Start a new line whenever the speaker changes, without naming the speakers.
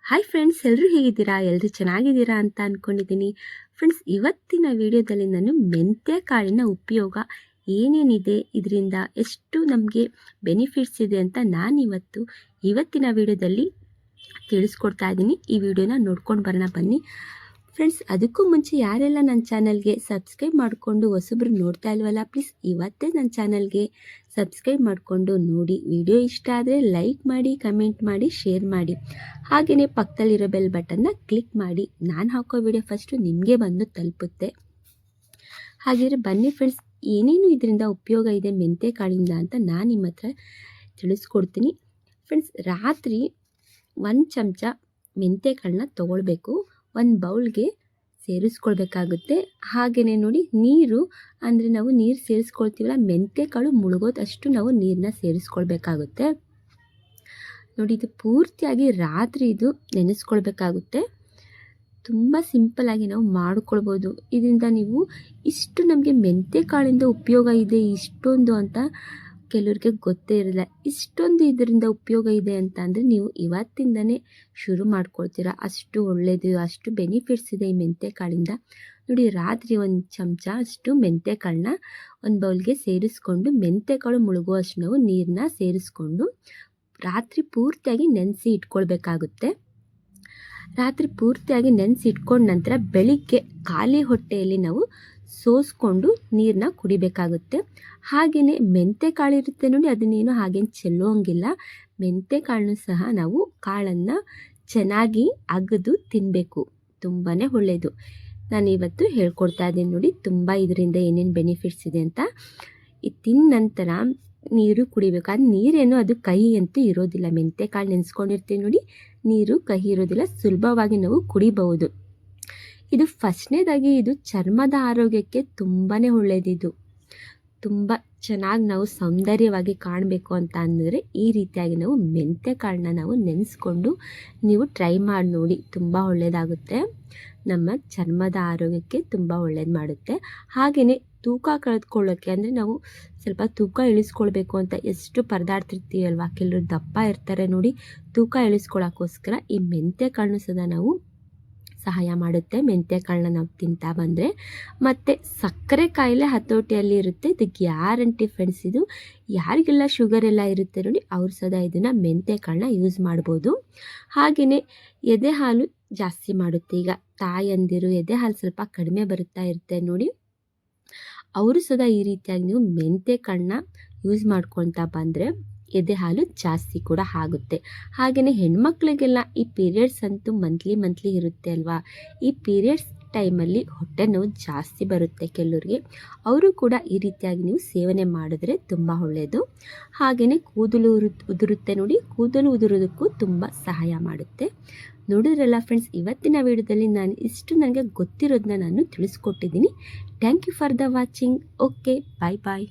Hi friends, ಎಲ್ಲರೂ ಹೇಗಿದ್ದೀರಾ? ಎಲ್ಲರೂ ಚೆನ್ನಾಗಿದ್ದೀರಾ ಅಂತ ಅಂದ್ಕೊಂಡಿದ್ದೀನಿ. ಫ್ರೆಂಡ್ಸ್, ಇವತ್ತಿನ ವಿಡಿಯೋದಲ್ಲಿ ನಾನು ಮೆಂತ್ಯ ಕಾಳಿನ ಉಪಯೋಗ ಏನೇನಿದೆ, ಇದರಿಂದ ಎಷ್ಟು ನಮಗೆ ಬೆನಿಫಿಟ್ಸ್ ಇದೆ ಅಂತ ಇವತ್ತಿನ ವಿಡಿಯೋದಲ್ಲಿ ತಿಳಿಸ್ಕೊಡ್ತಾ ಇದ್ದೀನಿ. ಈ ವಿಡಿಯೋನ ನೋಡ್ಕೊಂಡು ಬರೋಣ ಬನ್ನಿ. ಫ್ರೆಂಡ್ಸ್, ಅದಕ್ಕೂ ಮುಂಚೆ ಯಾರೆಲ್ಲ ನನ್ನ ಚಾನಲ್ಗೆ ಸಬ್ಸ್ಕ್ರೈಬ್ ಮಾಡಿಕೊಂಡು ಹೊಸಬ್ರು ನೋಡ್ತಾ ಇಲ್ವಲ್ಲ, ಪ್ಲೀಸ್ ಇವತ್ತೇ ನನ್ನ ಚಾನಲ್ಗೆ ಸಬ್ಸ್ಕ್ರೈಬ್ ಮಾಡಿಕೊಂಡು ನೋಡಿ. ವಿಡಿಯೋ ಇಷ್ಟ ಆದರೆ ಲೈಕ್ ಮಾಡಿ, ಕಮೆಂಟ್ ಮಾಡಿ, ಶೇರ್ ಮಾಡಿ. ಹಾಗೆಯೇ ಪಕ್ಕದಲ್ಲಿರೋ ಬೆಲ್ ಬಟನ್ನ ಕ್ಲಿಕ್ ಮಾಡಿ. ನಾನು ಹಾಕೋ ವಿಡಿಯೋ ಫಸ್ಟು ನಿಮಗೆ ಬಂದು ತಲುಪುತ್ತೆ. ಹಾಗೆಯೇ ಬನ್ನಿ ಫ್ರೆಂಡ್ಸ್, ಏನೇನು ಇದರಿಂದ ಉಪಯೋಗ ಇದೆ ಮೆಂತ್ಯ ಕಾಳಿಂದ ಅಂತ ನಾನು ನಿಮ್ಮ ಹತ್ರ ತಿಳಿಸ್ಕೊಡ್ತೀನಿ. ಫ್ರೆಂಡ್ಸ್, ರಾತ್ರಿ 1 ಚಮಚ ಮೆಂತ್ಯ ಕಾಳನ್ನ ತೊಗೊಳ್ಬೇಕು. ಒಂದು ಬೌಲ್ಗೆ ಸೇರಿಸ್ಕೊಳ್ಬೇಕಾಗುತ್ತೆ. ಹಾಗೆಯೇ ನೋಡಿ, ನೀರು ಅಂದರೆ ನಾವು ನೀರು ಸೇರಿಸ್ಕೊಳ್ತೀವಲ್ಲ, ಮೆಂತ್ಯ ಕಾಳು ಮುಳುಗೋದಷ್ಟು ನಾವು ನೀರನ್ನ ಸೇರಿಸ್ಕೊಳ್ಬೇಕಾಗುತ್ತೆ. ನೋಡಿ, ಇದು ಪೂರ್ತಿಯಾಗಿ ರಾತ್ರಿ ಇದು ನೆನೆಸ್ಕೊಳ್ಬೇಕಾಗುತ್ತೆ. ತುಂಬ ಸಿಂಪಲ್ಲಾಗಿ ನಾವು ಮಾಡ್ಕೊಳ್ಬೋದು. ಇದರಿಂದ ನೀವು ಇಷ್ಟು ನಮಗೆ ಮೆಂತ್ಯ ಕಾಳಿಂದ ಉಪಯೋಗ ಇದೆ ಇಷ್ಟೊಂದು ಅಂತ ಕೆಲವ್ರಿಗೆ ಗೊತ್ತೇ ಇರಲ್ಲ. ಇಷ್ಟೊಂದು ಇದರಿಂದ ಉಪಯೋಗ ಇದೆ ಅಂತ ಅಂದರೆ ನೀವು ಇವತ್ತಿಂದನೇ ಶುರು ಮಾಡ್ಕೊಳ್ತೀರಾ. ಅಷ್ಟು ಒಳ್ಳೆಯದು, ಅಷ್ಟು ಬೆನಿಫಿಟ್ಸ್ ಇದೆ ಈ ಮೆಂತ್ಯ ಕಾಳಿಂದ. ನೋಡಿ, ರಾತ್ರಿ 1 ಚಮಚ ಅಷ್ಟು ಮೆಂತ್ಯ ಕಾಳನ್ನ ಒಂದು ಬೌಲ್ಗೆ ಸೇರಿಸ್ಕೊಂಡು, ಮೆಂತ್ಯ ಕಾಳು ಮುಳುಗುವಷ್ಟು ನಾವು ನೀರನ್ನ ಸೇರಿಸ್ಕೊಂಡು ರಾತ್ರಿ ಪೂರ್ತಿಯಾಗಿ ನೆನೆಸಿ ಇಟ್ಕೊಳ್ಬೇಕಾಗುತ್ತೆ. ರಾತ್ರಿ ಪೂರ್ತಿಯಾಗಿ ನೆನೆಸಿ ಇಟ್ಕೊಂಡ ನಂತರ ಬೆಳಿಗ್ಗೆ ಖಾಲಿ ಹೊಟ್ಟೆಯಲ್ಲಿ ನಾವು ಸೋಸ್ಕೊಂಡು ನೀರನ್ನ ಕುಡಿಬೇಕಾಗುತ್ತೆ. ಹಾಗೆಯೇ ಮೆಂತ್ಯ ಕಾಳು ಇರುತ್ತೆ ನೋಡಿ, ಅದನ್ನೇನು ಹಾಗೇನು ಚೆಲ್ಲೋಂಗಿಲ್ಲ. ಮೆಂತ್ಯ ಕಾಳನ್ನು ಸಹ ನಾವು ಕಾಳನ್ನು ಚೆನ್ನಾಗಿ ಅಗೆದು ತಿನ್ನಬೇಕು. ತುಂಬಾ ಒಳ್ಳೆಯದು. ನಾನು ಇವತ್ತು ಹೇಳ್ಕೊಡ್ತಾ ಇದ್ದೀನಿ ನೋಡಿ, ತುಂಬ ಇದರಿಂದ ಏನೇನು ಬೆನಿಫಿಟ್ಸ್ ಇದೆ ಅಂತ. ಇದು ತಿಂದ ನಂತರ ನೀರು ಕುಡಿಬೇಕು. ಅದು ನೀರೇನು ಅದು ಕಹಿ ಅಂತೂ ಇರೋದಿಲ್ಲ. ಮೆಂತ್ಯ ಕಾಳು ನೆನೆಸ್ಕೊಂಡಿರ್ತೀವಿ ನೋಡಿ, ನೀರು ಕಹಿ ಇರೋದಿಲ್ಲ, ಸುಲಭವಾಗಿ ನಾವು ಕುಡಿಬಹುದು. ಇದು ಫಸ್ಟ್ನೇದಾಗಿ ಇದು ಚರ್ಮದ ಆರೋಗ್ಯಕ್ಕೆ ತುಂಬಾ ಒಳ್ಳೆಯದಿದು. ತುಂಬ ಚೆನ್ನಾಗಿ ನಾವು ಸೌಂದರ್ಯವಾಗಿ ಕಾಣಬೇಕು ಅಂತ ಅಂದರೆ ಈ ರೀತಿಯಾಗಿ ನಾವು ಮೆಂತ್ಯ ಕಾಳನ್ನ ನಾವು ನೆನೆಸ್ಕೊಂಡು ನೀವು ಟ್ರೈ ಮಾಡಿ ನೋಡಿ. ತುಂಬ ಒಳ್ಳೆಯದಾಗುತ್ತೆ, ನಮ್ಮ ಚರ್ಮದ ಆರೋಗ್ಯಕ್ಕೆ ತುಂಬ ಒಳ್ಳೇದು ಮಾಡುತ್ತೆ. ಹಾಗೆಯೇ ತೂಕ ಕಳೆದುಕೊಳ್ಳೋಕ್ಕೆ, ಅಂದರೆ ನಾವು ಸ್ವಲ್ಪ ತೂಕ ಇಳಿಸ್ಕೊಳ್ಬೇಕು ಅಂತ ಎಷ್ಟು ಪರದಾಡ್ತಿರ್ತೀವಿ ಅಲ್ವಾ, ಕೆಲವರು ದಪ್ಪ ಇರ್ತಾರೆ ನೋಡಿ, ತೂಕ ಇಳಿಸ್ಕೊಳ್ಳೋಕ್ಕೋಸ್ಕರ ಈ ಮೆಂತ್ಯ ಕಾಳನ್ನು ಸದಾ ನಾವು ಸಹಾಯ ಮಾಡುತ್ತೆ. ಮೆಂತ್ಯ ಕಾಳನ್ನ ನಾವು ತಿಂತಾ ಬಂದರೆ. ಮತ್ತು ಸಕ್ಕರೆ ಕಾಯಿಲೆ ಹತೋಟಿಯಲ್ಲಿ ಇರುತ್ತೆ. ಇದು ಗ್ಯಾರಂಟಿ ಫ್ರೆಂಡ್ಸ್. ಇದು ಯಾರಿಗೆಲ್ಲ ಶುಗರ್ ಎಲ್ಲ ಇರುತ್ತೆ ನೋಡಿ, ಅವ್ರು ಸದಾ ಇದನ್ನು ಮೆಂತ್ಯ ಕಾಳನ್ನ ಯೂಸ್ ಮಾಡ್ಬೋದು. ಹಾಗೆಯೇ ಎದೆ ಹಾಲು ಜಾಸ್ತಿ ಮಾಡುತ್ತೆ. ಈಗ ತಾಯಂದಿರು ಎದೆ ಹಾಲು ಸ್ವಲ್ಪ ಕಡಿಮೆ ಬರುತ್ತಾ ಇರುತ್ತೆ ನೋಡಿ, ಅವರು ಸದಾ ಈ ರೀತಿಯಾಗಿ ನೀವು ಮೆಂತ್ಯ ಕಾಳನ್ನ ಯೂಸ್ ಮಾಡ್ಕೊಳ್ತಾ ಬಂದರೆ ಎದೆ ಹಾಲು ಜಾಸ್ತಿ ಕೂಡ ಆಗುತ್ತೆ. ಹಾಗೆಯೇ ಹೆಣ್ಮಕ್ಳಿಗೆಲ್ಲ ಈ ಪೀರಿಯಡ್ಸ್ ಅಂತೂ ಮಂತ್ಲಿ ಇರುತ್ತೆ ಅಲ್ವಾ, ಈ ಪೀರಿಯಡ್ಸ್ ಟೈಮಲ್ಲಿ ಹೊಟ್ಟೆ ನೋವು ಜಾಸ್ತಿ ಬರುತ್ತೆ ಕೆಲವ್ರಿಗೆ. ಅವರು ಕೂಡ ಈ ರೀತಿಯಾಗಿ ನೀವು ಸೇವನೆ ಮಾಡಿದ್ರೆ ತುಂಬ ಒಳ್ಳೆಯದು. ಹಾಗೆಯೇ ಕೂದಲು ಉದುರುತ್ತೆ ನೋಡಿ, ಕೂದಲು ಉದುರೋದಕ್ಕೂ ತುಂಬ ಸಹಾಯ ಮಾಡುತ್ತೆ. ನೋಡಿದ್ರಲ್ಲ ಫ್ರೆಂಡ್ಸ್, ಇವತ್ತಿನ ವಿಡಿಯೋದಲ್ಲಿ ನಾನು ಇಷ್ಟು ನನಗೆ ಗೊತ್ತಿರೋದನ್ನ ನಾನು ತಿಳಿಸ್ಕೊಟ್ಟಿದ್ದೀನಿ. Thank you for the watching. Okay, bye bye.